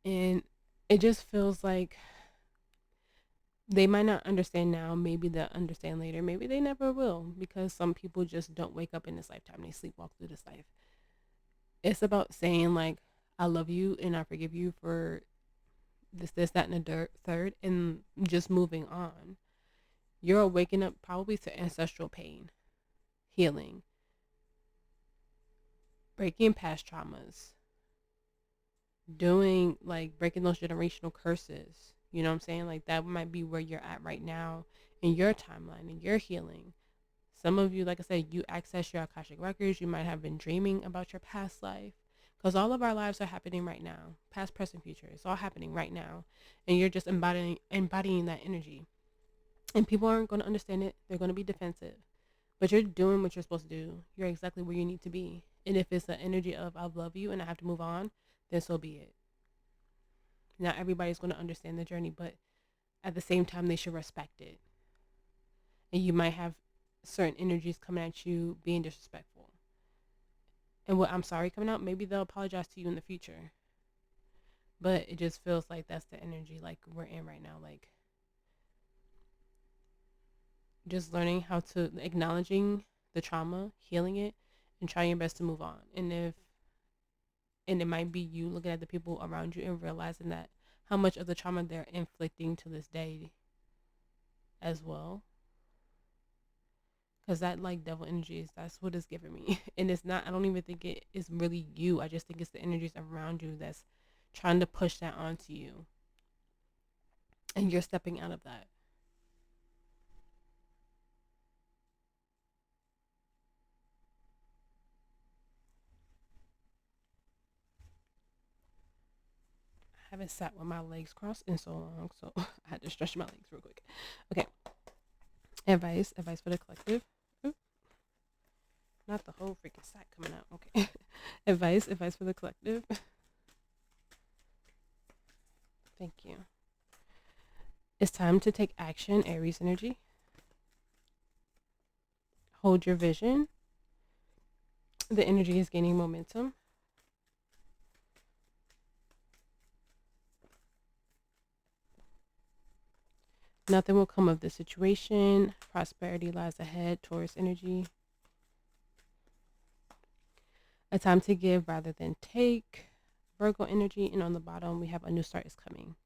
And it just feels like they might not understand now. Maybe they'll understand later. Maybe they never will, because some people just don't wake up in this lifetime. They sleepwalk through this life. It's about saying, like, I love you and I forgive you for this, that, and the third, and just moving on. You're waking up probably to ancestral pain, healing, breaking past traumas, doing like breaking those generational curses. You know what I'm saying? Like, that might be where you're at right now in your timeline and your healing. Some of you, like I said, you access your Akashic records. You might have been dreaming about your past life, because all of our lives are happening right now. Past, present, future. It's all happening right now. And you're just embodying that energy. And people aren't going to understand it. They're going to be defensive. But you're doing what you're supposed to do. You're exactly where you need to be. And if it's the energy of I love you and I have to move on, then so be it. Not everybody's going to understand the journey, but at the same time, they should respect it. And you might have certain energies coming at you being disrespectful. And what I'm sorry coming out, maybe they'll apologize to you in the future. But it just feels like that's the energy like we're in right now. Like, just learning how to acknowledging the trauma, healing it, and trying your best to move on. And it might be you looking at the people around you and realizing that how much of the trauma they're inflicting to this day as well. Because that, like, devil energies, that's what it's giving me. And it's not, I don't even think it is really you. I just think it's the energies around you that's trying to push that onto you. And you're stepping out of that. I haven't sat with my legs crossed in so long, so I had to stretch my legs real quick. Okay. Advice for the collective. Ooh, not the whole freaking sack coming out. Okay. advice for the collective. Thank you. It's time to take action, Aries energy. Hold your vision. The energy is gaining momentum. Nothing will come of the situation. Prosperity lies ahead, Taurus energy. A time to give rather than take, Virgo energy. And on the bottom, we have a new start is coming.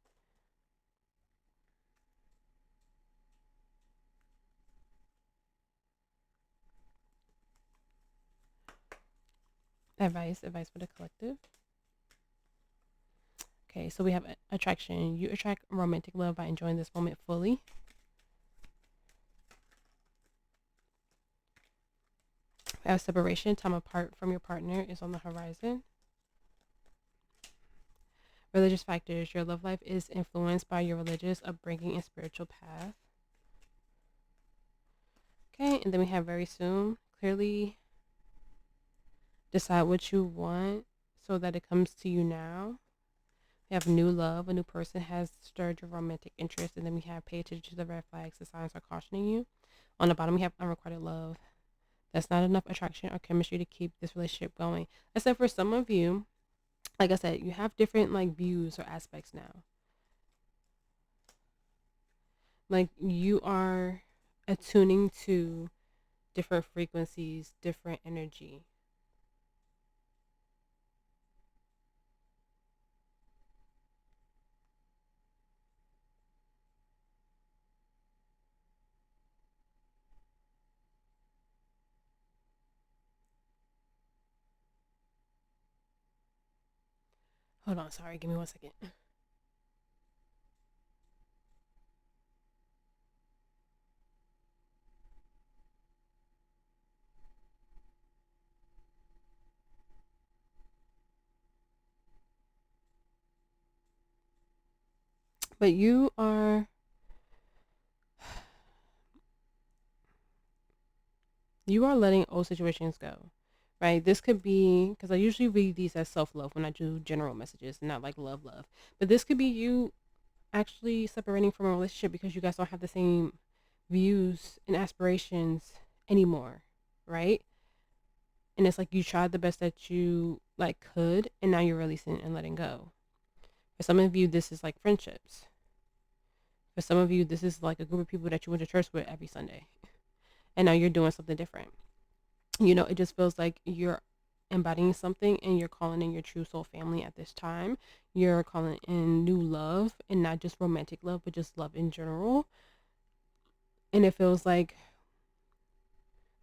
Advice for the collective. Okay, so we have attraction. You attract romantic love by enjoying this moment fully. We have separation. Time apart from your partner is on the horizon. Religious factors. Your love life is influenced by your religious upbringing and spiritual path. Okay, and then we have very soon. Clearly decide what you want so that it comes to you now. We have new love. A new person has stirred your romantic interest. And then we have pay attention to the red flags. The signs are cautioning you. On the bottom, we have unrequited love. That's not enough attraction or chemistry to keep this relationship going. Except for some of you, like I said, you have different like views or aspects now. Like, you are attuning to different frequencies, different energy. Hold on, sorry, give me 1 second. But you are letting old situations go, right? This could be, because I usually read these as self-love when I do general messages, not like love, but this could be you actually separating from a relationship because you guys don't have the same views and aspirations anymore, right? And it's like you tried the best that you like could, and now you're releasing and letting go. For some of you, this is like friendships. For some of you, this is like a group of people that you went to church with every Sunday, and now you're doing something different. It just feels like you're embodying something and you're calling in your true soul family at this time. You're calling in new love, and not just romantic love, but just love in general. And it feels like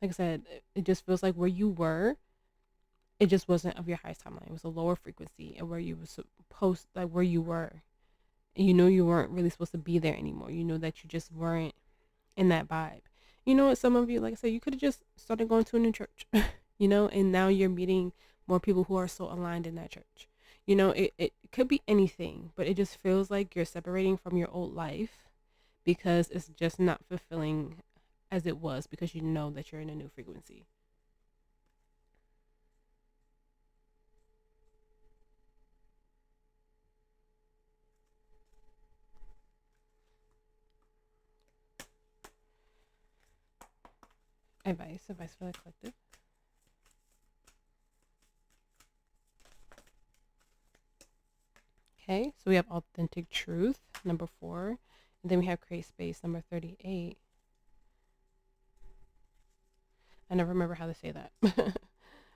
I said, it just feels like where you were, it just wasn't of your highest timeline. It was a lower frequency, and where you were supposed, like where you were, and you weren't really supposed to be there anymore. You know that you just weren't in that vibe. What, some of you, like I said, you could have just started going to a new church, and now you're meeting more people who are so aligned in that church. It could be anything, but it just feels like you're separating from your old life because it's just not fulfilling as it was, because you know that you're in a new frequency. Advice for the collective. Okay, so we have authentic truth, number 4. And then we have create space, number 38. I never remember how to say that.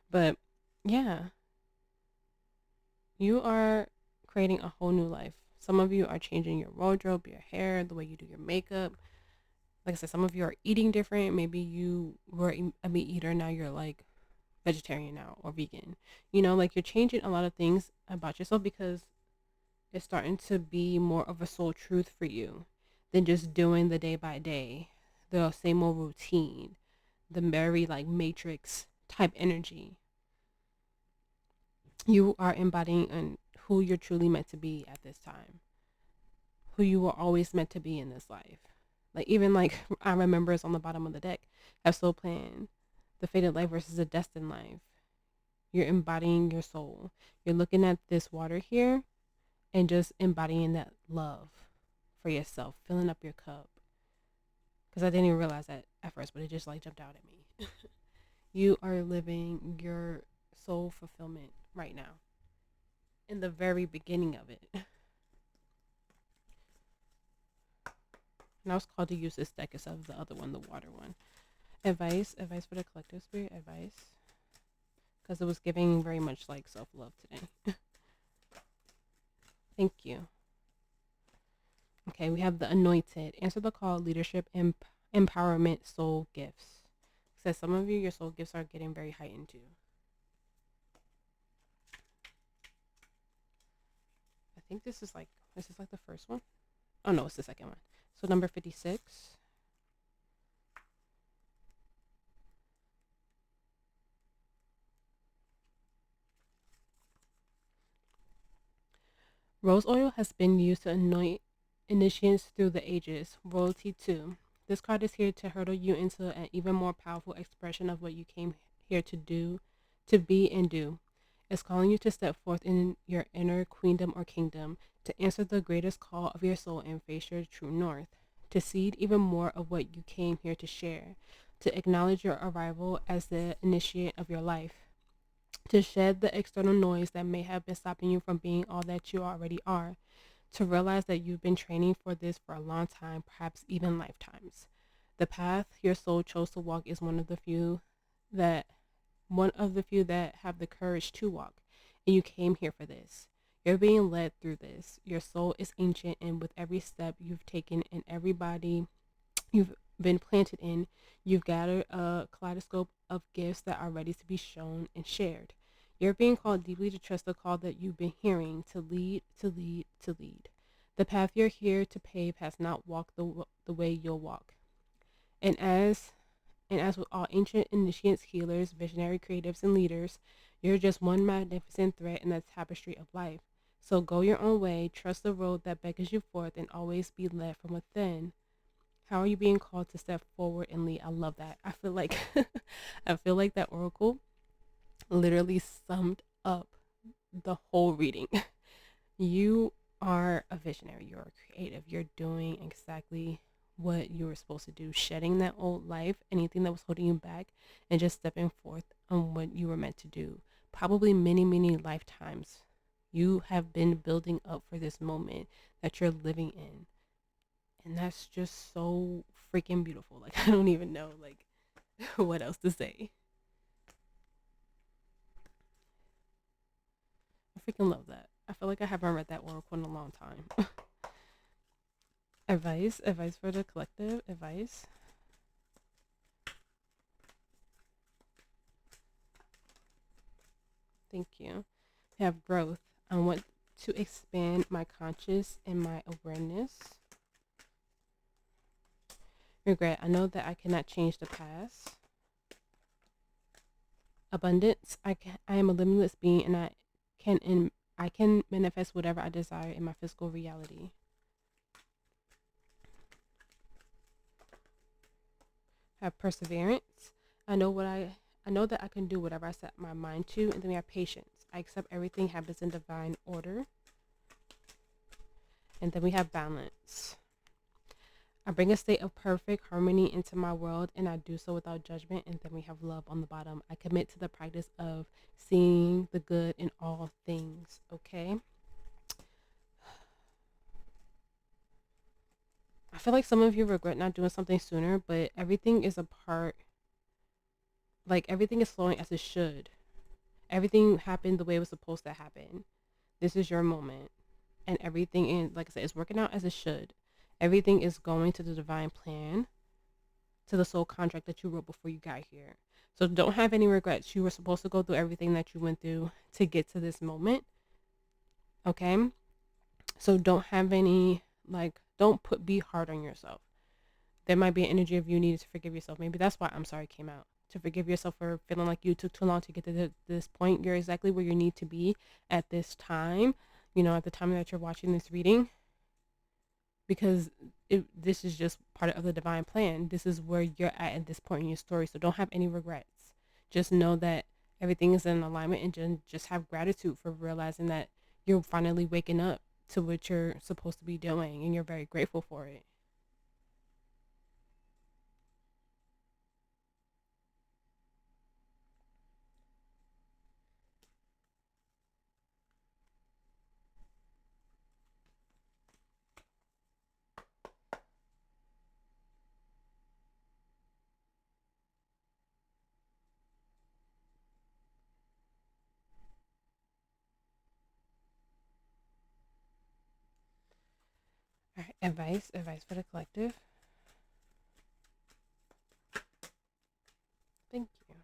But yeah, you are creating a whole new life. Some of you are changing your wardrobe, your hair, the way you do your makeup. Like I said, some of you are eating different. Maybe you were a meat eater, now you're like vegetarian now or vegan. Like you're changing a lot of things about yourself because it's starting to be more of a soul truth for you than just doing the day by day, the same old routine, the very like matrix type energy. You are embodying who you're truly meant to be at this time, who you were always meant to be in this life. Like even like I remember it's on the bottom of the deck. Have soul plan, the fated life versus the destined life. You're embodying your soul. You're looking at this water here and just embodying that love for yourself, filling up your cup. Because I didn't even realize that at first, but it just like jumped out at me. You are living your soul fulfillment right now, in the very beginning of it. And I was called to use this deck instead of the other one, the water one. Advice for the collective spirit, advice. Because it was giving very much like self-love today. Thank you. Okay, we have the Anointed. Answer the call, leadership, and empowerment, soul gifts. It says some of you, your soul gifts are getting very heightened too. I think this is like the first one. Oh no, it's the second one. So number 56. Rose oil has been used to anoint initiates through the ages. Royalty 2. This card is here to hurdle you into an even more powerful expression of what you came here to do, to be and do. It's calling you to step forth in your inner queendom or kingdom, to answer the greatest call of your soul and face your true north, to seed even more of what you came here to share, to acknowledge your arrival as the initiate of your life, to shed the external noise that may have been stopping you from being all that you already are, to realize that you've been training for this for a long time, perhaps even lifetimes. The path your soul chose to walk is one of the few that have the courage to walk, and you came here for this. You're being led through this. Your soul is ancient, and with every step you've taken and every body you've been planted in, you've gathered a kaleidoscope of gifts that are ready to be shown and shared. You're being called deeply to trust the call that you've been hearing, to lead, to lead, to lead. The path you're here to pave has not walked the way you'll walk. And as with all ancient initiates, healers, visionary creatives, and leaders, you're just one magnificent thread in the tapestry of life. So go your own way, trust the road that beckons you forth, and always be led from within. How are you being called to step forward and lead? I love that. I feel like I feel like that oracle literally summed up the whole reading. You are a visionary, you're a creative, you're doing exactly what you were supposed to do, shedding that old life, anything that was holding you back, and just stepping forth on what you were meant to do. Probably many, many lifetimes you have been building up for this moment that you're living in. And that's just so freaking beautiful. Like, I don't even know, like, what else to say. I freaking love that. I feel like I haven't read that oracle in a long time. Advice for the collective, advice. Thank you. We have growth. I want to expand my conscious and my awareness. Regret. I know that I cannot change the past. Abundance. I am a limitless being, and I can manifest whatever I desire in my physical reality. Have perseverance. I know that I can do whatever I set my mind to. And then we have patience. I accept everything happens in divine order. And then we have balance. I bring a state of perfect harmony into my world, and I do so without judgment. And then we have love on the bottom. I commit to the practice of seeing the good in all things. Okay. I feel like some of you regret not doing something sooner, but everything is a part, like everything is flowing as it should. Everything happened the way it was supposed to happen. This is your moment. And everything, in like I said, is working out as it should. Everything is going to the divine plan, to the soul contract that you wrote before you got here. So don't have any regrets. You were supposed to go through everything that you went through to get to this moment. Okay? So don't have any, like, be hard on yourself. There might be an energy of you needing to forgive yourself. Maybe that's why I'm sorry came out. To forgive yourself for feeling like you took too long to get to this point. You're exactly where you need to be at this time, at the time that you're watching this reading, because this is just part of the divine plan. This is where you're at this point in your story. So don't have any regrets. Just know that everything is in alignment, and just have gratitude for realizing that you're finally waking up to what you're supposed to be doing, and you're very grateful for it. All right, advice for the collective. Thank you.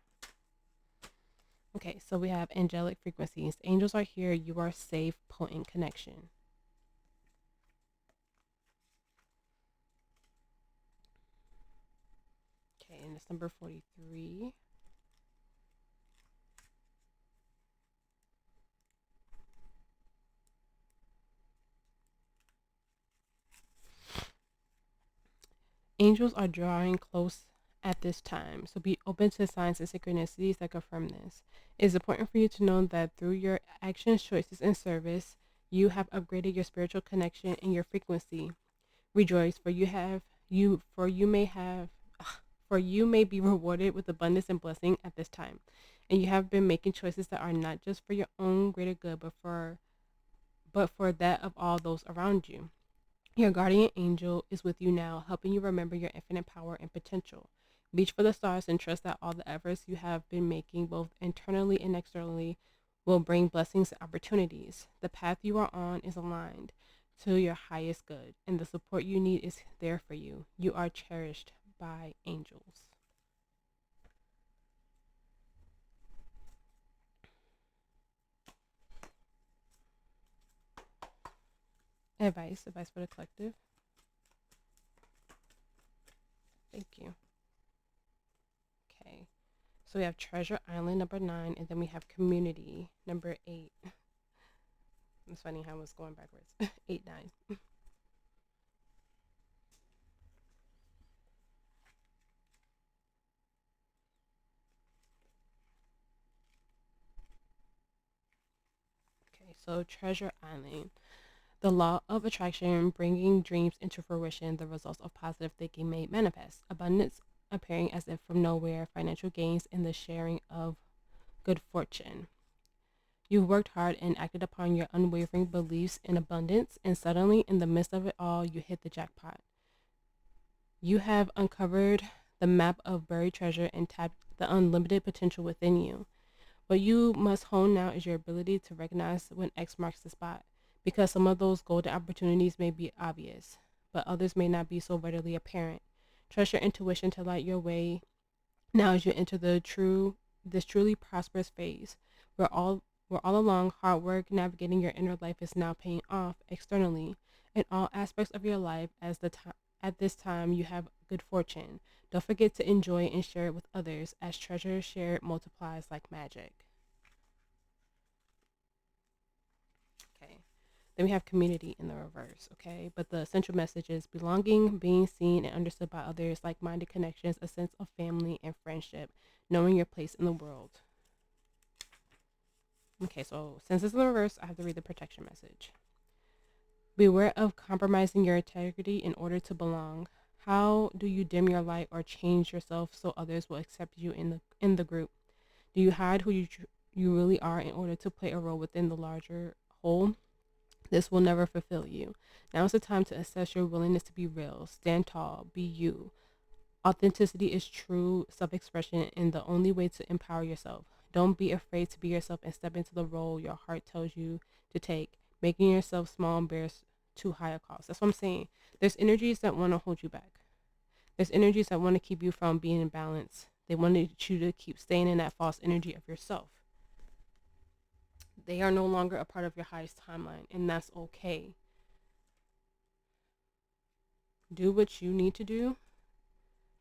Okay, so we have angelic frequencies. Angels are here. You are safe, potent connection. Okay, and it's number 43. Angels are drawing close at this time, so be open to signs and synchronicities that confirm this. It is important for you to know that through your actions, choices, and service, you have upgraded your spiritual connection and your frequency. Rejoice, for you may be rewarded with abundance and blessing at this time. And you have been making choices that are not just for your own greater good, but for that of all those around you. Your guardian angel is with you now, helping you remember your infinite power and potential. Reach for the stars and trust that all the efforts you have been making, both internally and externally, will bring blessings and opportunities. The path you are on is aligned to your highest good, and the support you need is there for you. You are cherished by angels. Advice for the collective. Thank you. Okay. So we have Treasure Island number 9, and then we have Community number 8. It's funny how it's going backwards. 8, 9. Okay, so Treasure Island. The law of attraction, bringing dreams into fruition, the results of positive thinking made manifest. Abundance appearing as if from nowhere, financial gains, and the sharing of good fortune. You worked hard and acted upon your unwavering beliefs in abundance, and suddenly, in the midst of it all, you hit the jackpot. You have uncovered the map of buried treasure and tapped the unlimited potential within you. What you must hone now is your ability to recognize when X marks the spot, because some of those golden opportunities may be obvious, but others may not be so readily apparent. Trust your intuition to light your way now as you enter this truly prosperous phase, where all along hard work navigating your inner life is now paying off externally in all aspects of your life. At this time you have good fortune. Don't forget to enjoy and share it with others, as treasure shared multiplies like magic. Okay. Then we have Community in the reverse, okay? But the essential message is belonging, being seen and understood by others, like minded connections, a sense of family and friendship, knowing your place in the world. Okay, so since it's in the reverse, I have to read the protection message. Beware of compromising your integrity in order to belong. How do you dim your light or change yourself so others will accept you in the group? Do you hide who you really are in order to play a role within the larger whole? This will never fulfill you. Now is the time to assess your willingness to be real. Stand tall. Be you. Authenticity is true self-expression and the only way to empower yourself. Don't be afraid to be yourself and step into the role your heart tells you to take. Making yourself small bears too high a cost. That's what I'm saying. There's energies that want to hold you back. There's energies that want to keep you from being in balance. They wanted you to keep staying in that false energy of yourself. They are no longer a part of your highest timeline, and that's okay. Do what you need to do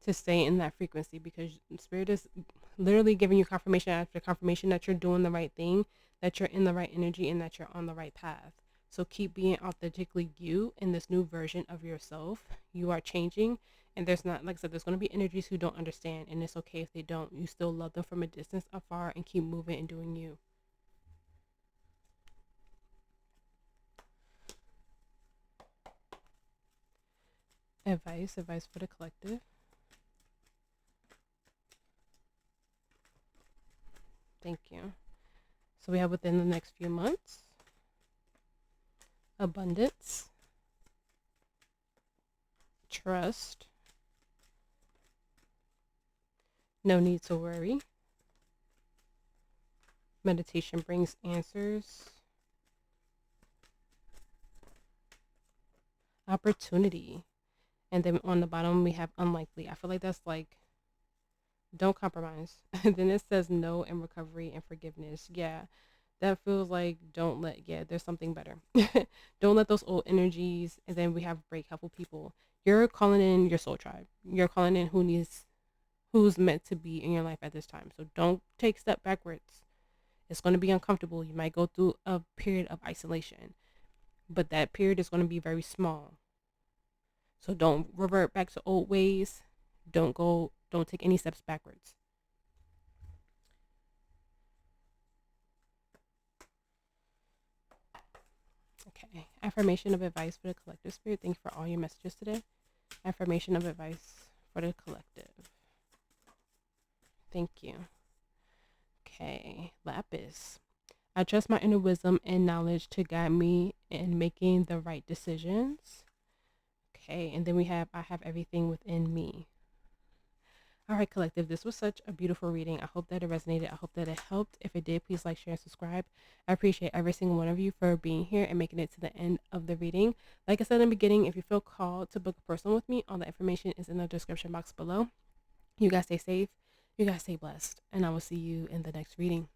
to stay in that frequency, because Spirit is literally giving you confirmation after confirmation that you're doing the right thing, that you're in the right energy, and that you're on the right path. So keep being authentically you in this new version of yourself. You are changing, and there's not, like I said, there's going to be energies who don't understand, and it's okay if they don't. You still love them from a distance, afar, and keep moving and doing you. Advice for the collective. Thank you. So we have within the next few months, abundance, trust, no need to worry, meditation brings answers, opportunity, and then on the bottom we have unlikely. I feel like that's like, don't compromise. And then it says no and recovery and forgiveness. Yeah, that feels like there's something better. Don't let those old energies. And then we have break helpful people. You're calling in your soul tribe. You're calling in who's meant to be in your life at this time. So don't take step backwards. It's going to be uncomfortable. You might go through a period of isolation, but that period is going to be very small. So don't revert back to old ways. Don't take any steps backwards. Okay. Affirmation of advice for the collective. Spirit, thank you for all your messages today. Affirmation of advice for the collective. Thank you. Okay. Lapis. I trust my inner wisdom and knowledge to guide me in making the right decisions. Okay. And then we have, I have everything within me. All right, collective, this was such a beautiful reading. I hope that it resonated. I hope that it helped. If it did, please like, share, and subscribe. I appreciate every single one of you for being here and making it to the end of the reading. Like I said in the beginning, if you feel called to book a personal with me, all the information is in the description box below. You guys stay safe. You guys stay blessed. And I will see you in the next reading.